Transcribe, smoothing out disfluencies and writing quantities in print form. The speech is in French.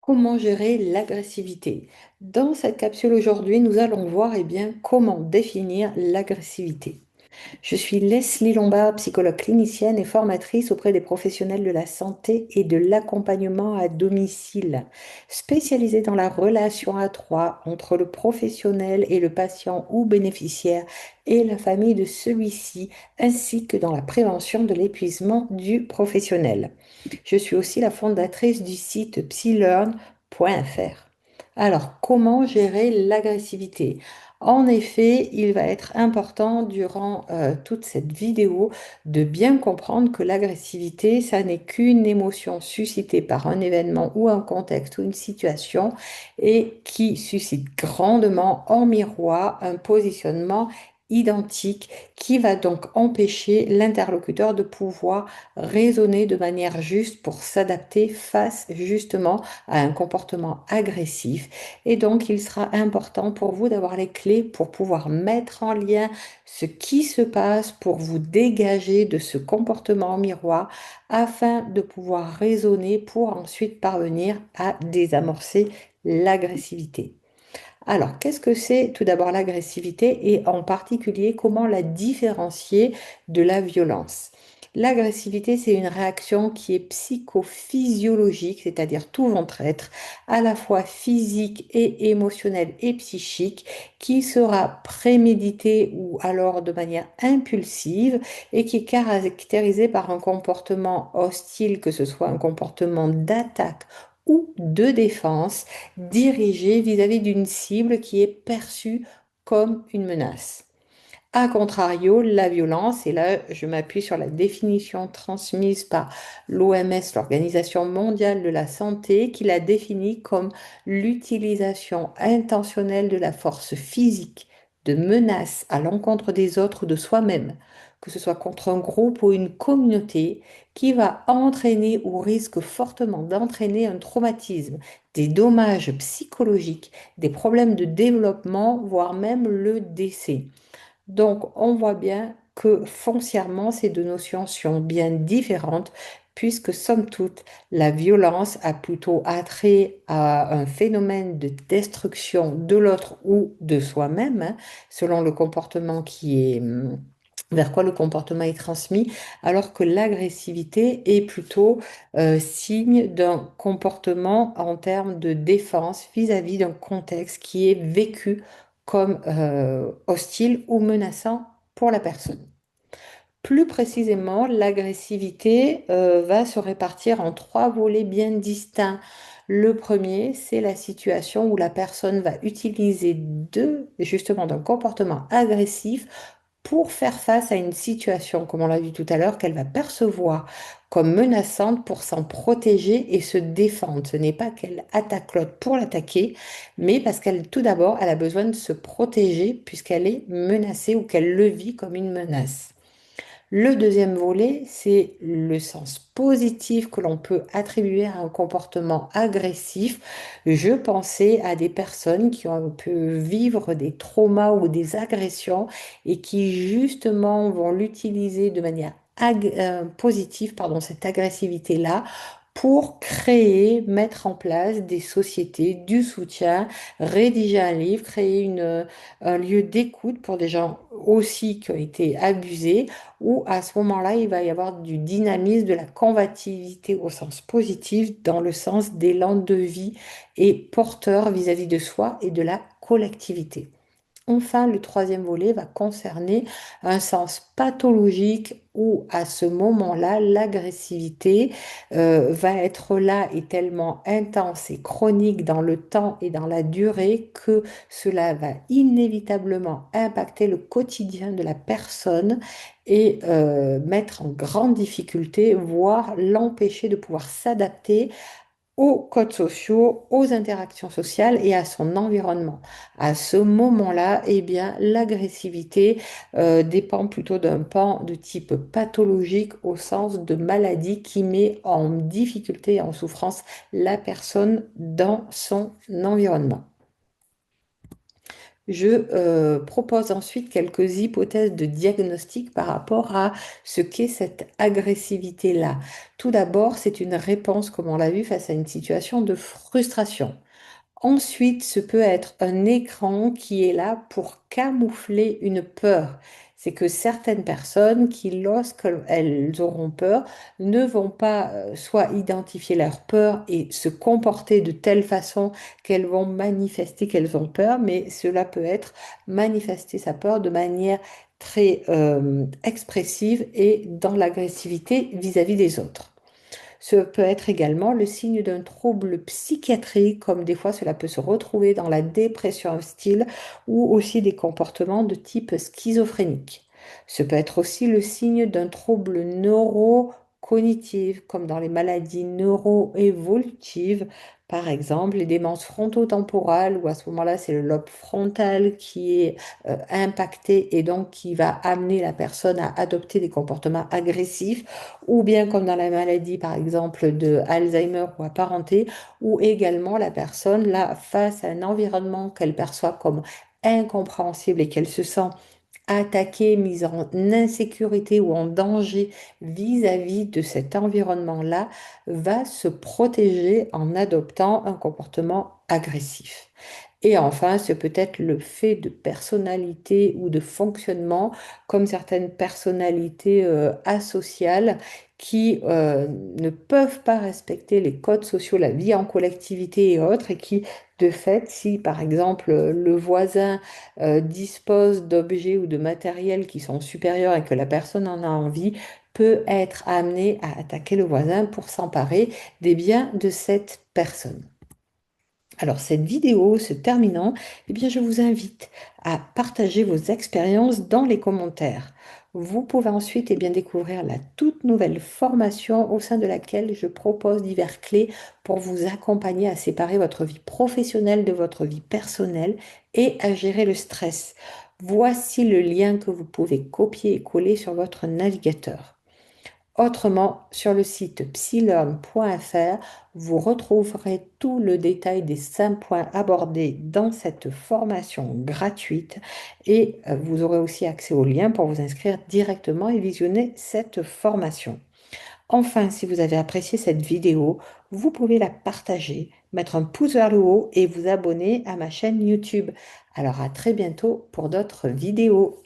Comment gérer l'agressivité? Dans cette capsule aujourd'hui, nous allons voir comment définir l'agressivité. Je suis Leslie Lombard, psychologue clinicienne et formatrice auprès des professionnels de la santé et de l'accompagnement à domicile, spécialisée dans la relation à trois entre le professionnel et le patient ou bénéficiaire et la famille de celui-ci, ainsi que dans la prévention de l'épuisement du professionnel. Je suis aussi la fondatrice du site psylearn.fr. Alors, comment gérer l'agressivité? En effet, il va être important durant toute cette vidéo de bien comprendre que l'agressivité, ça n'est qu'une émotion suscitée par un événement ou un contexte ou une situation et qui suscite grandement en miroir un positionnement identique qui va donc empêcher l'interlocuteur de pouvoir raisonner de manière juste pour s'adapter face justement à un comportement agressif. Et donc, il sera important pour vous d'avoir les clés pour pouvoir mettre en lien ce qui se passe pour vous dégager de ce comportement en miroir afin de pouvoir raisonner pour ensuite parvenir à désamorcer l'agressivité. Alors, qu'est-ce que c'est tout d'abord l'agressivité et en particulier comment la différencier de la violence? L'agressivité, c'est une réaction qui est psychophysiologique, c'est-à-dire tout votre être, à la fois physique et émotionnelle et psychique, qui sera préméditée ou alors de manière impulsive et qui est caractérisée par un comportement hostile, que ce soit un comportement d'attaque ou de défense dirigé vis-à-vis d'une cible qui est perçue comme une menace. A contrario, la violence, et là je m'appuie sur la définition transmise par l'OMS, l'Organisation mondiale de la santé, qui la définit comme l'utilisation intentionnelle de la force physique, de menaces à l'encontre des autres ou de soi-même, que ce soit contre un groupe ou une communauté, qui va entraîner ou risque fortement d'entraîner un traumatisme, des dommages psychologiques, des problèmes de développement, voire même le décès. Donc, on voit bien que foncièrement, ces deux notions sont bien différentes, puisque somme toute, la violence a plutôt attrait à un phénomène de destruction de l'autre ou de soi-même, hein, selon le comportement vers quoi le comportement est transmis, alors que l'agressivité est plutôt signe d'un comportement en termes de défense vis-à-vis d'un contexte qui est vécu comme hostile ou menaçant pour la personne. Plus précisément, l'agressivité va se répartir en trois volets bien distincts. Le premier, c'est la situation où la personne va utiliser justement d'un comportement agressif pour faire face à une situation, comme on l'a vu tout à l'heure, qu'elle va percevoir comme menaçante pour s'en protéger et se défendre. Ce n'est pas qu'elle attaque l'autre pour l'attaquer, mais parce qu'elle, tout d'abord, elle a besoin de se protéger puisqu'elle est menacée ou qu'elle le vit comme une menace. Le deuxième volet, c'est le sens positif que l'on peut attribuer à un comportement agressif. Je pensais à des personnes qui ont pu vivre des traumas ou des agressions et qui justement vont l'utiliser de manière positive, pardon, cette agressivité-là, pour créer, mettre en place des sociétés, du soutien, rédiger un livre, créer un lieu d'écoute pour des gens aussi qui ont été abusés où à ce moment-là, il va y avoir du dynamisme, de la combativité au sens positif, dans le sens d'élan de vie et porteur vis-à-vis de soi et de la collectivité. Enfin, le troisième volet va concerner un sens pathologique où, à ce moment-là, l'agressivité va être là et tellement intense et chronique dans le temps et dans la durée que cela va inévitablement impacter le quotidien de la personne et mettre en grande difficulté, voire l'empêcher de pouvoir s'adapter aux codes sociaux, aux interactions sociales et à son environnement. À ce moment-là, eh bien, l'agressivité dépend plutôt d'un pan de type pathologique au sens de maladie qui met en difficulté et en souffrance la personne dans son environnement. Je propose ensuite quelques hypothèses de diagnostic par rapport à ce qu'est cette agressivité-là. Tout d'abord, c'est une réponse, comme on l'a vu, face à une situation de frustration. Ensuite, ce peut être un écran qui est là pour camoufler une peur. C'est que certaines personnes qui, lorsqu'elles auront peur, ne vont pas soit identifier leur peur et se comporter de telle façon qu'elles vont manifester qu'elles ont peur, mais cela peut être manifester sa peur de manière très expressive et dans l'agressivité vis-à-vis des autres. Ce peut être également le signe d'un trouble psychiatrique, comme des fois cela peut se retrouver dans la dépression hostile ou aussi des comportements de type schizophrénique. Ce peut être aussi le signe d'un trouble neurocognitif, comme dans les maladies neuroévolutives, par exemple les démences frontotemporales, où à ce moment-là c'est le lobe frontal qui est impacté et donc qui va amener la personne à adopter des comportements agressifs ou bien comme dans la maladie, par exemple, de Alzheimer ou apparentée, où également la personne, là, face à un environnement qu'elle perçoit comme incompréhensible et qu'elle se sent attaquée, mise en insécurité ou en danger vis-à-vis de cet environnement-là, va se protéger en adoptant un comportement agressif. Et enfin, c'est peut-être le fait de personnalité ou de fonctionnement, comme certaines personnalités asociales qui ne peuvent pas respecter les codes sociaux, la vie en collectivité et autres, et qui, de fait, si par exemple le voisin dispose d'objets ou de matériel qui sont supérieurs et que la personne en a envie, peut être amené à attaquer le voisin pour s'emparer des biens de cette personne. Alors, cette vidéo se terminant, eh bien, je vous invite à partager vos expériences dans les commentaires. Vous pouvez ensuite bien, découvrir la toute nouvelle formation au sein de laquelle je propose divers clés pour vous accompagner à séparer votre vie professionnelle de votre vie personnelle et à gérer le stress. Voici le lien que vous pouvez copier et coller sur votre navigateur. Autrement, sur le site psylearn.fr, vous retrouverez tout le détail des 5 points abordés dans cette formation gratuite et vous aurez aussi accès au lien pour vous inscrire directement et visionner cette formation. Enfin, si vous avez apprécié cette vidéo, vous pouvez la partager, mettre un pouce vers le haut et vous abonner à ma chaîne YouTube. Alors à très bientôt pour d'autres vidéos.